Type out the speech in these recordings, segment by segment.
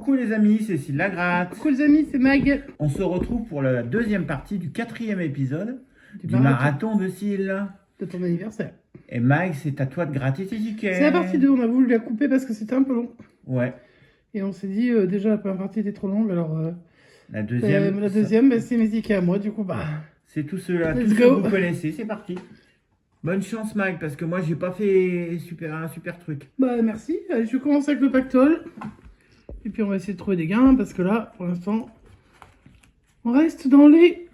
Coucou les amis, c'est Cécile Lagratte. Coucou les amis, c'est Mag. On se retrouve pour la deuxième partie du 4e épisode du marathon de Cécile. De ton anniversaire. Et Mag, c'est à toi de gratter tes tickets. C'est la partie 2, on a voulu la couper parce que c'était un peu long. Ouais. Et on s'est dit, déjà la première partie était trop longue, alors La deuxième, c'est mes tickets à moi, du coup, c'est tout cela, let's tout ce go. que vous connaissez, c'est parti. Bonne chance Mag, parce que moi j'ai pas fait un super truc. Merci. Allez, je commence avec le pactole. Et puis on va essayer de trouver des gains, parce que là, pour l'instant, on reste dans les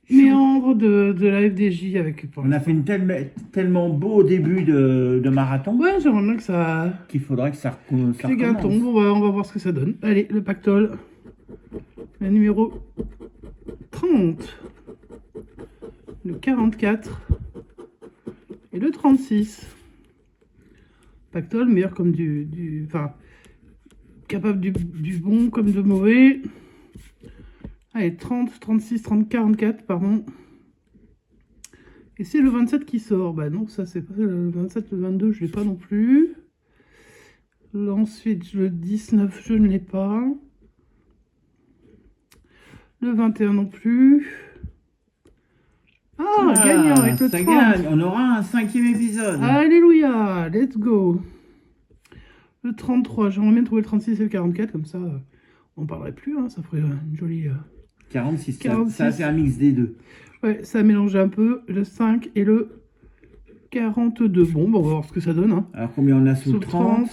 méandres de la FDJ avec... On a fait une tellement beau début de marathon. Ouais, j'aimerais bien que ça... Qu'il faudrait que ça les gains tombent, on va voir ce que ça donne. Allez, le pactole. Le numéro 30. Le 44. Et le 36. Pactole, meilleur comme enfin, capable du bon comme de mauvais. Allez, 30, 36, 30, 44, pardon. Et c'est le 27 qui sort. Bah non, ça c'est pas le 27, le 22, je l'ai pas non plus. Ensuite, le 19, je ne l'ai pas. Le 21 non plus. Gagnant avec le 30. Gagne. On aura un 5e épisode. Alléluia, let's go. Le 33, j'aimerais bien trouver le 36 et le 44, comme ça, on ne parlerait plus, hein, ça ferait une jolie... 46, ça c'est un mix des deux. Ouais, ça a mélangé un peu, le 5 et le 42. Bon, on va voir ce que ça donne. Hein. Alors combien on a sous le 30?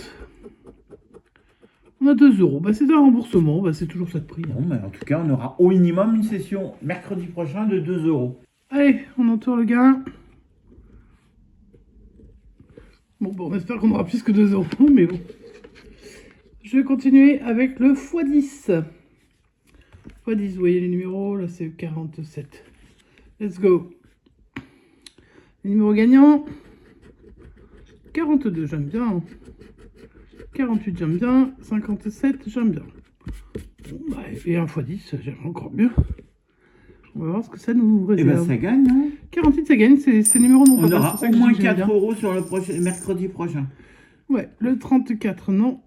On a 2 €. C'est un remboursement, c'est toujours ça de prix. Bon, en tout cas, on aura au minimum une session mercredi prochain de 2 €. Allez, on entoure le gain. Bon, on espère qu'on aura plus que 2 €, mais bon. Je vais continuer avec le x10. x10, vous voyez les numéros, là c'est 47. Let's go. Les numéros gagnants. 42, j'aime bien. 48, j'aime bien. 57, j'aime bien. Bon, et un x10, j'aime encore mieux. On va voir ce que ça nous réserve. Et ça gagne, hein. 48, ça gagne, c'est le numéro non. On aura au moins 4 € sur le mercredi prochain. Ouais, le 34, non.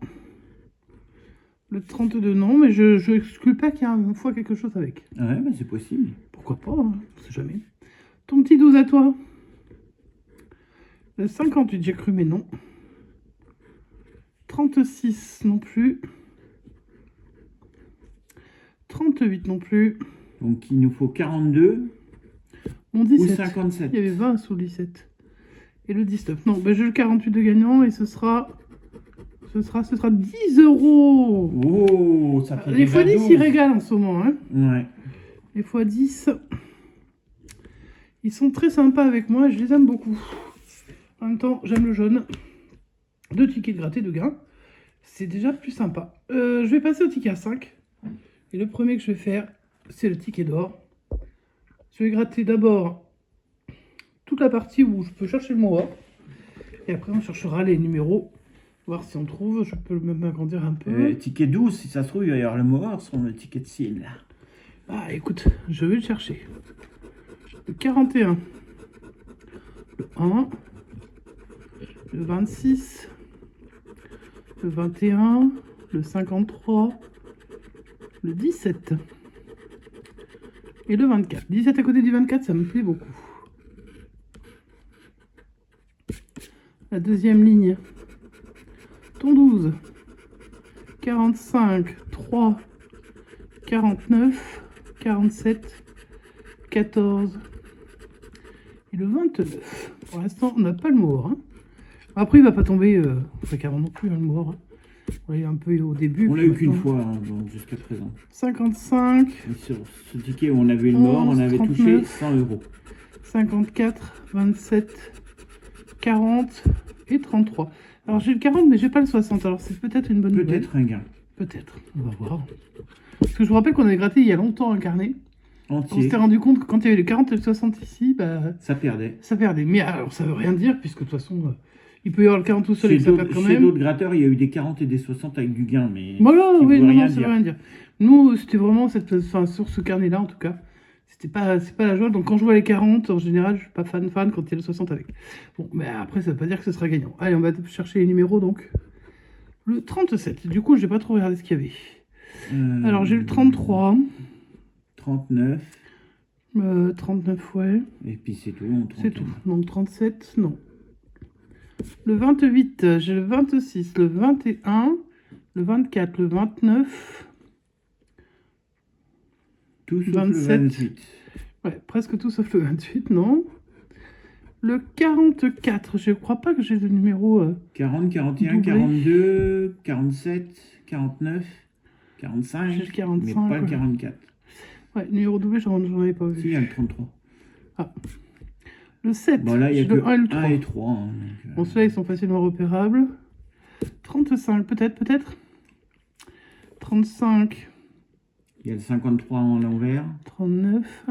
Le 32, non, mais je n'exclus pas qu'il y a une fois quelque chose avec. Ouais, c'est possible. Pourquoi pas, hein, on sait jamais. Ton petit 12 à toi. Le 58, j'ai cru, mais non. 36, non plus. 38, non plus. Donc, il nous faut 42 Mon 17. ou 57. Il y avait 20 sous le 17. Et le 19. Non, j'ai le 48 de gagnant et ce sera 10 €. Oh, ça fait les x10, ils régalent en ce moment. Hein. Ouais. Les x10, ils sont très sympas avec moi. Je les aime beaucoup. En même temps, j'aime le jaune. 2 tickets de gratté de gain. C'est déjà plus sympa. Je vais passer au ticket à 5. Et le premier que je vais faire, c'est le ticket d'or. Je vais gratter d'abord toute la partie où je peux chercher le mot or. Et après, on cherchera les numéros. Voir si on trouve. Je peux même agrandir un peu. Ticket 12, si ça se trouve, il va y avoir le mot or sur le ticket de Cécile. Écoute, je vais le chercher. Le 41. Le 1. Le 26. Le 21. Le 53. Le 17. Et le 24. 17 à côté du 24, ça me plaît beaucoup. La deuxième ligne. Ton 12. 45, 3, 49, 47, 14. Et le 29. Pour l'instant, on n'a pas le mot or. Hein. Après, il ne va pas tomber fréquemment non plus, hein, le mot or. Hein. On l'a eu un peu au début. On l'a eu qu'une fois jusqu'à présent. 55. Et sur ce ticket où on avait le mort, on avait 39, touché 100 €. 54, 27, 40 et 33. Alors j'ai le 40, mais j'ai pas le 60. Alors c'est peut-être une bonne nouvelle. Peut-être un gain. Peut-être. On va voir. Parce que je vous rappelle qu'on avait gratté il y a longtemps un carnet. Entier. On s'était rendu compte que quand il y avait le 40 et le 60 ici, ça perdait. Ça perdait. Mais alors ça veut rien dire, puisque de toute façon... il peut y avoir le 40 tout seul et que ça perd quand même. Chez d'autres gratteurs, il y a eu des 40 et des 60 avec du gain, mais voilà, oui, non, ça veut rien dire. Nous, c'était vraiment sur ce carnet-là, en tout cas. C'est pas la joie. Donc, quand je vois les 40, en général, je suis pas fan quand il y a le 60 avec. Bon, mais après, ça veut pas dire que ce sera gagnant. Allez, on va chercher les numéros, donc. Le 37. Du coup, j'ai pas trop regardé ce qu'il y avait. Alors, j'ai le 33. 39. 39, ouais. Et puis c'est tout. En C'est 31. tout. Donc 37, non. Le 28, j'ai le 26, le 21, le 24, le 29. Tout sauf 27. le 28. Ouais, presque tout sauf le 28, non. Le 44, je crois pas que j'ai le numéro... 40, 41, doublé. 42, 47, 49, 45. J'ai le 45, mais pas le ouais. 44. Ouais, numéro doublé, j'en avais pas Si, vu. il y a le 33. Le 7, Bon, là, il y a j'ai que le 1 et le 1 3. et 3. Hein, donc, Bon, ceux-là, ils sont facilement repérables. 35, peut-être. 35, il y a le 53 en l'envers, 39.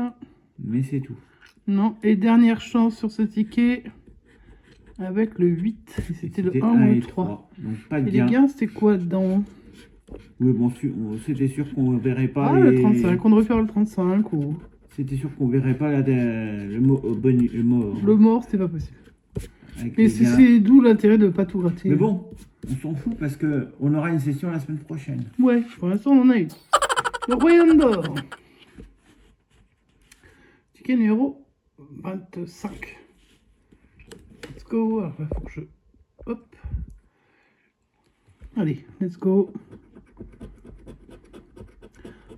mais c'est tout. Non, et dernière chance sur ce ticket avec le 8. Et c'était le 1 ou et le 3. Donc pas de Et les gain. gains, c'était quoi dedans? Oui, bon, c'était sûr qu'on ne verrait pas. Ah, le 35, on devrait faire le 35 ou... C'était sûr qu'on verrait pas le mot. Le mort, c'était pas possible. avec Mais les gains. c'est d'où l'intérêt de pas tout gratter. Mais bon, on s'en fout parce qu'on aura une session la semaine prochaine. Ouais, pour l'instant, on en a eu. Le Royaume d'Or. Ticket numéro 25. Let's go. Alors, il faut que je... Hop. Allez, let's go.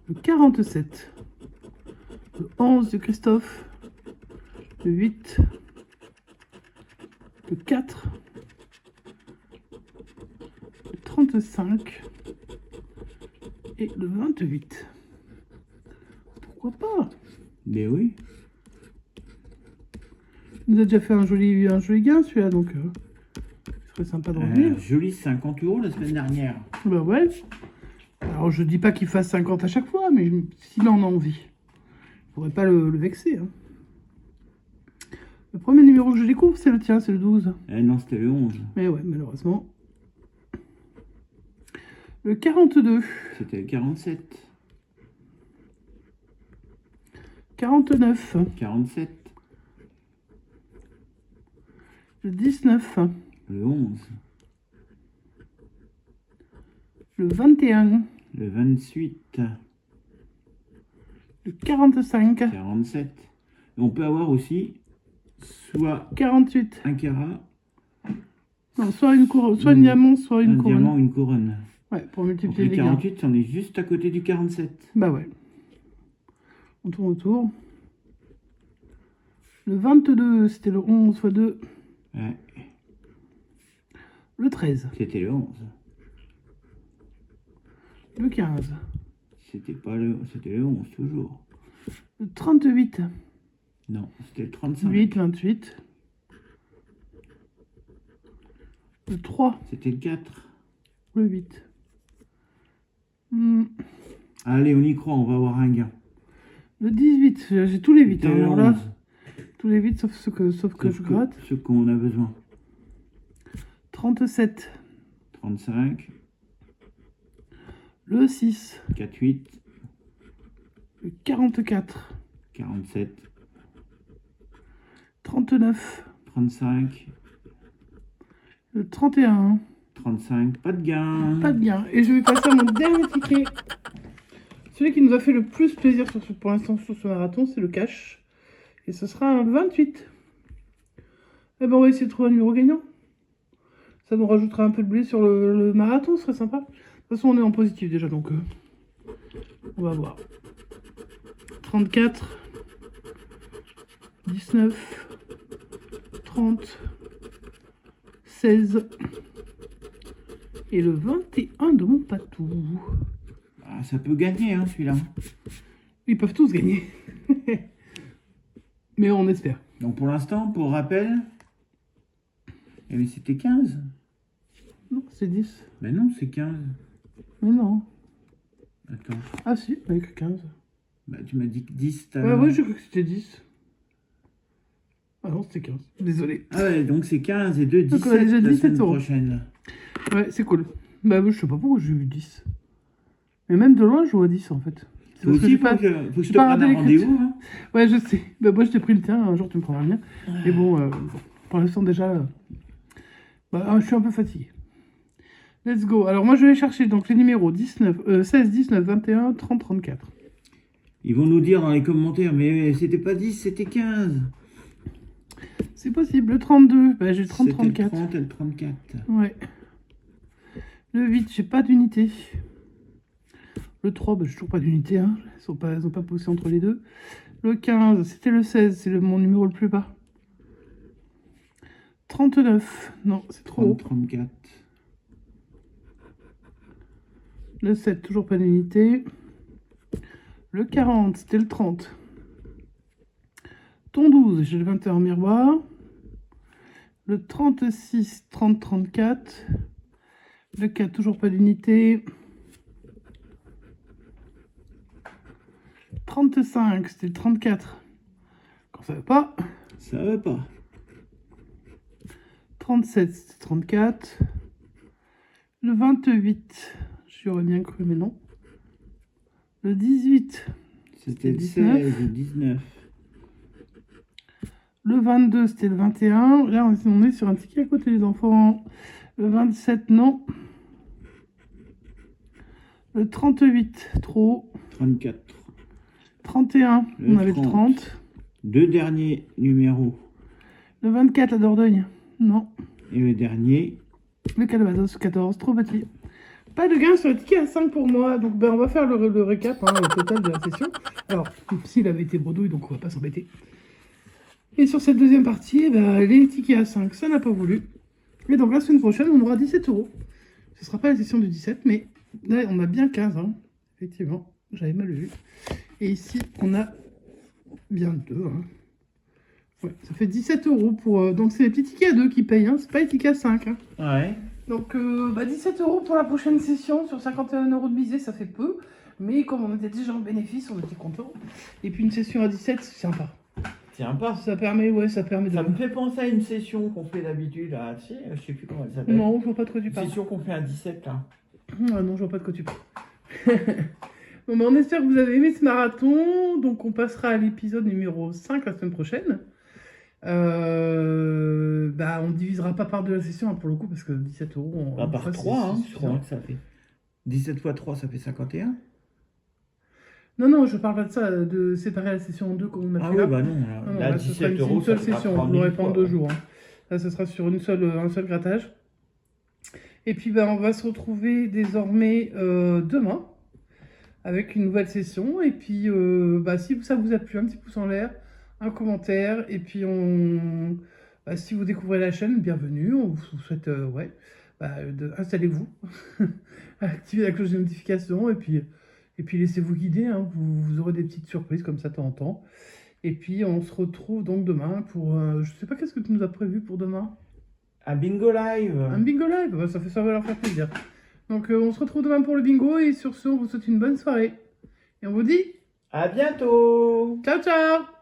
Le 47. Le 11 de Christophe. Le 8. Le 4. Le 35. Et le 28. Pourquoi pas? Mais oui. Il nous a déjà fait un joli gain celui-là, donc ce serait sympa de revenir. Joli 50 € la semaine dernière. Bah ouais. Alors je dis pas qu'il fasse 50 à chaque fois, mais s'il en a envie, je pourrais pas le vexer. Hein. Le premier numéro que je découvre, c'est le tien, c'est le 12. Non, c'était le 11. Mais ouais, malheureusement. Le 42. C'était le 47. 49. 47. Le 19. Le 11. Le 21. Le 28. Le 45. 47. Et on peut avoir aussi soit 48. un carat, Non, soit une couronne, soit une diamant, soit une un couronne. diamant ou une couronne. Ouais, pour Donc multiplier le les gains. 48, on est juste à côté du 47. Bah ouais. On tourne autour. Le 22, c'était le 11 x 2. Ouais, Le 13. c'était le 11. Le 15. C'était le 11 toujours. Le 38. Non, c'était le 35. 8, 28. Le 3. C'était le 4. Le 8. Allez, on y croit, on va avoir un gain. Le 18. J'ai tous les 8. C'était le Alors là, 11. tous les 8 sauf que je gratte. Ce qu'on a besoin. 37. 35, Le 6. 4, 8, Le 44. 47, 39. 35, Le 31. 35, pas de gain. Pas de gain. Et je vais passer à mon dernier ticket. Celui qui nous a fait le plus plaisir pour l'instant sur ce marathon, c'est le cash. Et ce sera un 28. Eh ben, on va essayer de trouver un numéro gagnant. Ça nous rajoutera un peu de blé sur le marathon, ce serait sympa. De toute façon, on est en positif déjà, donc on va voir. 34, 19, 30, 16 et le 21 de mon patou. Ah, ça peut gagner, hein, celui-là. Ils peuvent tous gagner. Mais on espère. Donc pour l'instant, pour rappel, eh bien, c'était 15. Non, c'est 10. Mais non, c'est 15. Mais non. Attends. Ah si, avec 15. Bah, tu m'as dit que 10. Ah ouais, j'ai cru que c'était 10. Ah non, c'était 15. Désolé. Ah ouais, donc c'est 15 et 2, Donc 17 on a déjà la 17 semaine €. prochaine. Ouais, c'est cool. Bah je sais pas pourquoi j'ai eu 10. Mais même de loin, je vois 10 en fait. C'est Toi parce que aussi, j'ai faut pas... que je te j'ai pas prenne regardé un les rendez-vous. Hein. Ouais, je sais. Bah moi, je t'ai pris le tien. Un jour, tu me prendras le mien. Mais bon, pour l'instant, déjà... Bah, je suis un peu fatigué. Let's go. Alors moi je vais chercher donc les numéros 16, 19, 21, 30, 34. Ils vont nous dire dans les commentaires, mais c'était pas 10, c'était 15. C'est possible. Le 32, bah, j'ai le 30, C'était 34. le 30 et le 34. Ouais. Le 8, j'ai pas d'unité. Le 3, bah, j'ai toujours pas d'unité. Hein. Elles ont pas poussé entre les deux. Le 15, c'était le 16, c'est mon numéro le plus bas. 39, non, c'est trop haut. 34. Le 7, toujours pas d'unité. Le 40, c'était le 30. Ton 12, j'ai le 21 miroir. Le 36, 30, 34. Le 4, toujours pas d'unité. 35, c'était le 34. Quand ça va pas. Ça va pas. 37, c'était 34. Le 28, j'y aurais bien cru, mais non. Le 18, C'était le 19. 16, le 19. Le 22, c'était le 21. Là, on est sur un ticket à côté, les enfants. Le 27, non. Le 38, trop. 34. 31, Le on avait le 30. 30. Deux derniers numéros. Le 24, la Dordogne, non. Et le dernier. Le Calvados, 14, trop petit. Pas de gain sur le ticket à 5 pour moi. Donc, ben, on va faire le récap, hein, le total de la session. Alors, s'il avait été bredouille, donc on va pas s'embêter. Et sur cette deuxième partie, ben, les tickets à 5, ça n'a pas voulu. Et donc, la semaine prochaine, on aura 17 €. Ce sera pas la session du 17, mais là, on a bien 15, hein. Effectivement, j'avais mal vu. Et ici, on a bien 2, hein. Ouais, ça fait 17 € pour... donc, c'est les petits tickets à 2 qui payent, hein. C'est pas les tickets à 5, hein. Ouais. Donc, 17 € pour la prochaine session. Sur 51 € de misée, ça fait peu. Mais comme on était déjà en bénéfice, on était content. Et puis, une session à 17, c'est sympa. Sympa. Ça permet, ouais, ça permet de... Ça me fait penser à une session qu'on fait d'habitude, là. Tu sais, je sais plus comment elle s'appelle. Non, je vois pas de quoi tu Une parles. session qu'on fait à 17, là. Ah non, je vois pas de quoi tu parles. Bon, ben, on espère que vous avez aimé ce marathon. Donc, on passera à l'épisode numéro 5 la semaine prochaine. Bah, on divisera pas par 2 la session, hein, pour le coup, parce que 17 €... On, Bah, par c'est 3, hein. Je suffisant. crois que ça fait. 17 fois 3, ça fait 51. Non, non, je parle pas de ça, de séparer la session en deux comme on a Ah fait oui, là. bah non. Non, non, Là, là, ce sera 17 une €, seule ça fera session, 3 vous 000 l'aurez pas en fois. 2 jours. Hein. Là, ce sera sur un seul grattage. Et puis, bah, on va se retrouver désormais demain avec une nouvelle session. Et puis, bah, si ça vous a plu, un petit pouce en l'air, un commentaire. Et puis, bah, si vous découvrez la chaîne, bienvenue. On vous souhaite, ouais, bah, installez-vous, activez la cloche de notification. Et puis laissez-vous guider, hein. Vous aurez des petites surprises comme ça de temps en temps. Et puis, on se retrouve donc demain pour... je sais pas qu'est-ce que tu nous as prévu pour demain. Un bingo live. Un bingo live, bah, ça va leur faire plaisir. Donc, on se retrouve demain pour le bingo. Et sur ce, on vous souhaite une bonne soirée. Et on vous dit... À bientôt. Ciao, ciao!